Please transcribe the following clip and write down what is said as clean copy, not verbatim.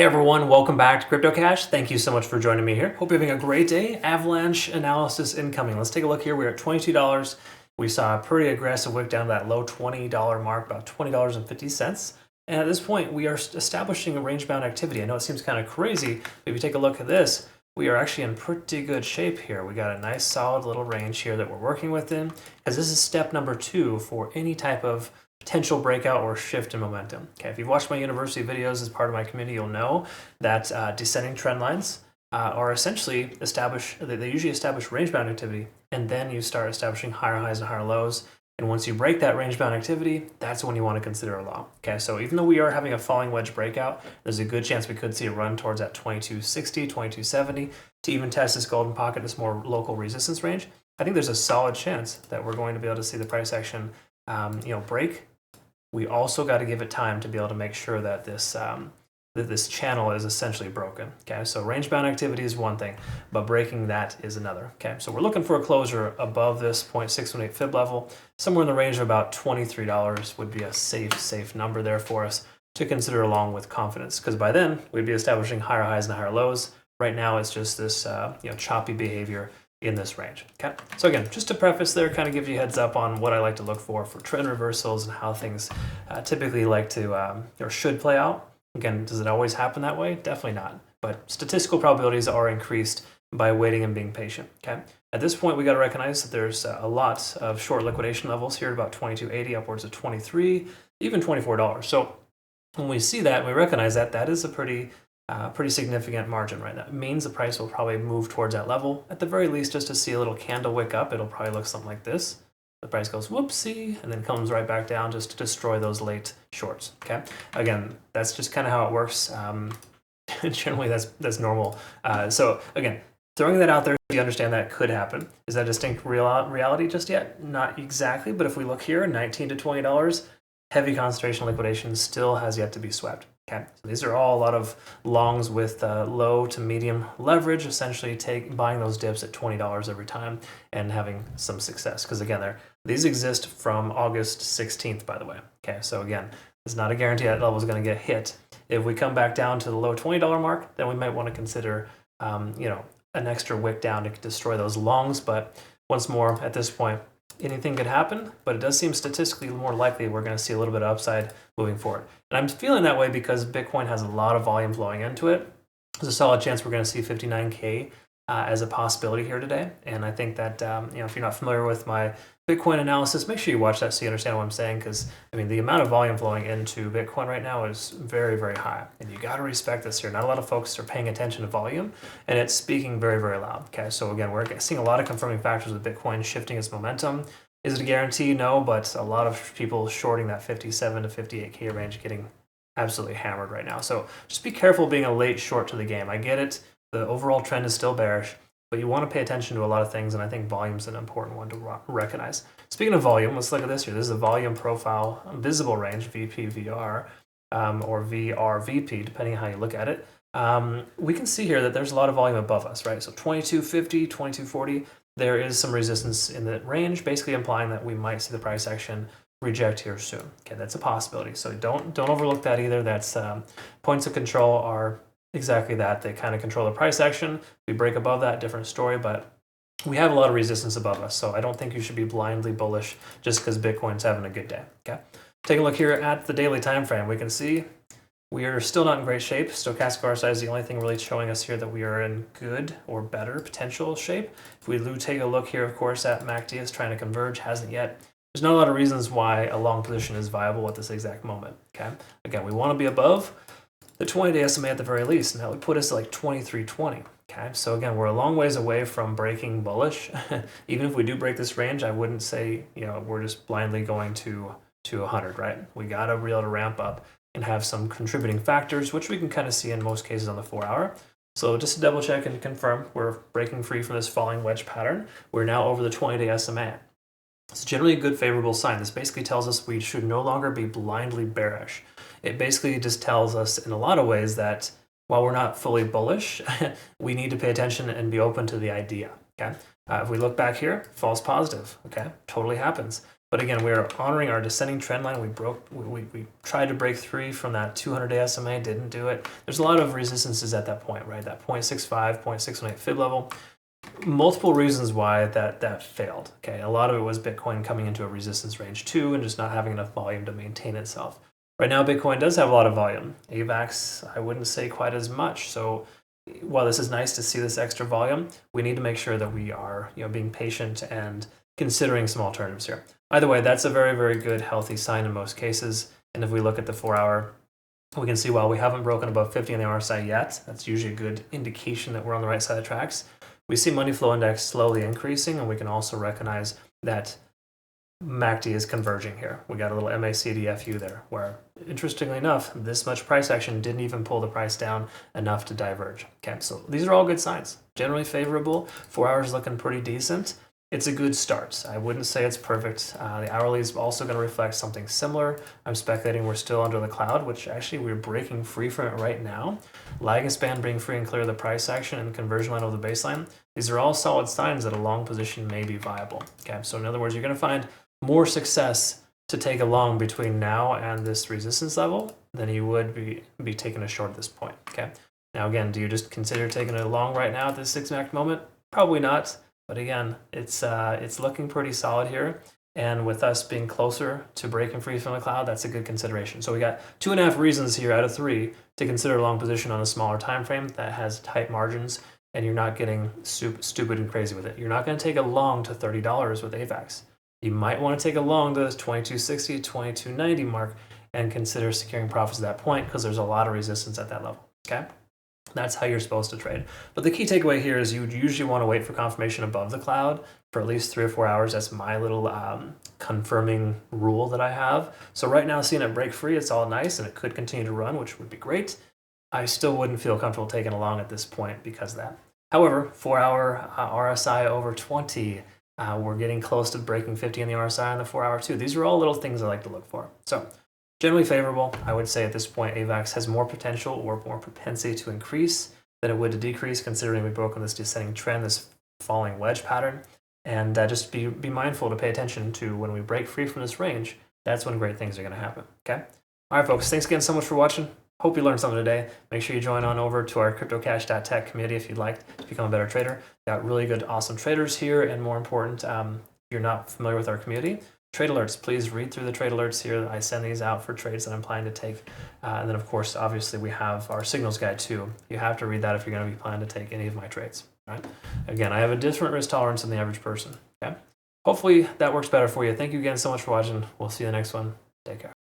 Hey everyone, welcome back to CryptoCache. Thank you so much for joining me here. Hope you're having a great day. Avalanche analysis incoming. Let's take a look here. We're at $22. We saw a pretty aggressive wick down to that low $20 mark, about $20.50. And at this point, we are establishing a range-bound activity. I know it seems kind of crazy, but if you take a look at this, we are actually in pretty good shape here. We got a nice solid little range here that we're working within, because this is step number 2 for any type of potential breakout or shift in momentum. Okay, if you've watched my university videos as part of my community, you'll know that descending trend lines are essentially they usually establish range-bound activity, and then you start establishing higher highs and higher lows. And once you break that range-bound activity, that's when you want to consider a long. Okay, so even though we are having a falling wedge breakout, there's a good chance we could see a run towards that 2260, 2270 to even test this golden pocket, this more local resistance range. I think there's a solid chance that we're going to be able to see the price action break. We also got to give it time to be able to make sure that this channel is essentially broken. Okay, so range-bound activity is one thing, but breaking that is another. Okay, so we're looking for a closure above this 0.618 fib level. Somewhere in the range of about $23 would be a safe number there for us to consider along with confidence, because by then we'd be establishing higher highs and higher lows. Right now it's just this choppy behavior in this range. Okay, so again, just to preface there, kind of give you a heads up on what I like to look for trend reversals and how things typically like to or should play out. Again, does it always happen that way? Definitely not. But statistical probabilities are increased by waiting and being patient. Okay, at this point, we got to recognize that there's a lot of short liquidation levels here, about 22.80 upwards of 23, even $24. So when we see that, we recognize that that is a pretty significant margin right now. It means the price will probably move towards that level. At the very least, just to see a little candle wick up, it'll probably look something like this. The price goes whoopsie, and then comes right back down just to destroy those late shorts. Okay, again, that's just kind of how it works. Generally, that's normal. So again, throwing that out there, you understand that could happen. Is that distinct reality just yet? Not exactly, but if we look here, $19 to $20, heavy concentration liquidation still has yet to be swept. Okay, so these are all a lot of longs with low to medium leverage, essentially buying those dips at $20 every time and having some success. Because again, these exist from August 16th, by the way. Okay, so again, it's not a guarantee that level is going to get hit. If we come back down to the low $20 mark, then we might want to consider, an extra wick down to destroy those longs. But once more, at this point, anything could happen, but it does seem statistically more likely we're going to see a little bit of upside moving forward. And I'm feeling that way because Bitcoin has a lot of volume flowing into it. There's a solid chance we're going to see 59K as a possibility here today. And I think that, if you're not familiar with my Bitcoin analysis, make sure you watch that so you understand what I'm saying, because, the amount of volume flowing into Bitcoin right now is very, very high. And you got to respect this here. Not a lot of folks are paying attention to volume, and it's speaking very, very loud. Okay, so again, we're seeing a lot of confirming factors with Bitcoin shifting its momentum. Is it a guarantee? No, but a lot of people shorting that 57 to 58K range getting absolutely hammered right now. So just be careful being a late short to the game. I get it. The overall trend is still bearish, but you want to pay attention to a lot of things, and I think volume is an important one to recognize. Speaking of volume, let's look at this here. This is a volume profile visible range, VP-VR, or VRVP, depending on how you look at it. We can see here that there's a lot of volume above us, right? So 2250, 2240, there is some resistance in the range, basically implying that we might see the price action reject here soon. Okay, that's a possibility. So don't overlook that either. That's points of control are exactly that. They kind of control the price action. If we break above that, different story, but we have a lot of resistance above us, so I don't think you should be blindly bullish just because Bitcoin's having a good day. Okay, take a look here at the daily time frame. We can see we are still not in great shape. Stochastic RSI is the only thing really showing us here that we are in good or better potential shape. If we do take a look here, of course, at MACD is trying to converge, hasn't yet. There's not a lot of reasons why a long position is viable at this exact moment. Okay, again, we want to be above the 20-day SMA at the very least, and that would put us at like 2320. Okay, so again, we're a long ways away from breaking bullish. Even if we do break this range, I wouldn't say we're just blindly going to 100, right? We gotta be able to ramp up and have some contributing factors, which we can kind of see in most cases on the 4-hour. So just to double check and confirm, we're breaking free from this falling wedge pattern. We're now over the 20-day SMA. It's generally a good favorable sign. This basically tells us we should no longer be blindly bearish. It basically just tells us in a lot of ways that while we're not fully bullish, we need to pay attention and be open to the idea. Okay, if we look back here, false positive. Okay, totally happens. But again, we are honoring our descending trend line. We tried to break free from that 200-day SMA, didn't do it. There's a lot of resistances at that point, right? That 0.65, 0.618 fib level. Multiple reasons why that failed. Okay, a lot of it was Bitcoin coming into a resistance range too, and just not having enough volume to maintain itself. Right now, Bitcoin does have a lot of volume. AVAX, I wouldn't say quite as much. So while this is nice to see this extra volume, we need to make sure that we are, being patient and considering some alternatives here. Either way, that's a very, very good, healthy sign in most cases. And if we look at the 4-hour, we can see while we haven't broken above 50 on the RSI yet, that's usually a good indication that we're on the right side of the tracks. We see money flow index slowly increasing, and we can also recognize that MACD is converging here. We got a little MACD-FU there, where, interestingly enough, this much price action didn't even pull the price down enough to diverge. Okay, so these are all good signs. Generally favorable. 4 hours looking pretty decent. It's a good start. I wouldn't say it's perfect. The hourly is also going to reflect something similar. I'm speculating we're still under the cloud, which actually we're breaking free from it right now. Lagging span being free and clear of the price action and conversion line over the baseline. These are all solid signs that a long position may be viable. Okay, so in other words, you're going to find more success to take a long between now and this resistance level than you would be taking a short at this point. Okay. Now again, do you just consider taking a long right now at this exact moment? Probably not. But again, it's looking pretty solid here. And with us being closer to breaking free from the cloud, that's a good consideration. So we got 2.5 reasons here out of 3 to consider a long position on a smaller time frame that has tight margins, and you're not getting stupid and crazy with it. You're not going to take a long to $30 with AVAX. You might want to take a long to this 2260, 2290 mark and consider securing profits at that point, because there's a lot of resistance at that level. Okay. That's how you're supposed to trade. But the key takeaway here is you would usually want to wait for confirmation above the cloud for at least 3 or 4 hours. That's my little confirming rule that I have. So right now, seeing it break free, it's all nice, and it could continue to run, which would be great. I still wouldn't feel comfortable taking a long at this point because of that. However, 4-hour RSI over 20, we're getting close to breaking 50 on the RSI on the 4-hour too. These are all little things I like to look for. So generally favorable. I would say at this point, AVAX has more potential or more propensity to increase than it would to decrease, considering we've broken this descending trend, this falling wedge pattern. And just be mindful to pay attention to when we break free from this range. That's when great things are going to happen. Okay. All right, folks. Thanks again so much for watching. Hope you learned something today. Make sure you join on over to our CryptoCache.tech community if you'd like to become a better trader. Got really good, awesome traders here, and more important, if you're not familiar with our community, trade alerts. Please read through the trade alerts here. I send these out for trades that I'm planning to take. And then, of course, obviously, we have our signals guide too. You have to read that if you're going to be planning to take any of my trades. Right? Again, I have a different risk tolerance than the average person. Okay. Hopefully, that works better for you. Thank you again so much for watching. We'll see you in the next one. Take care.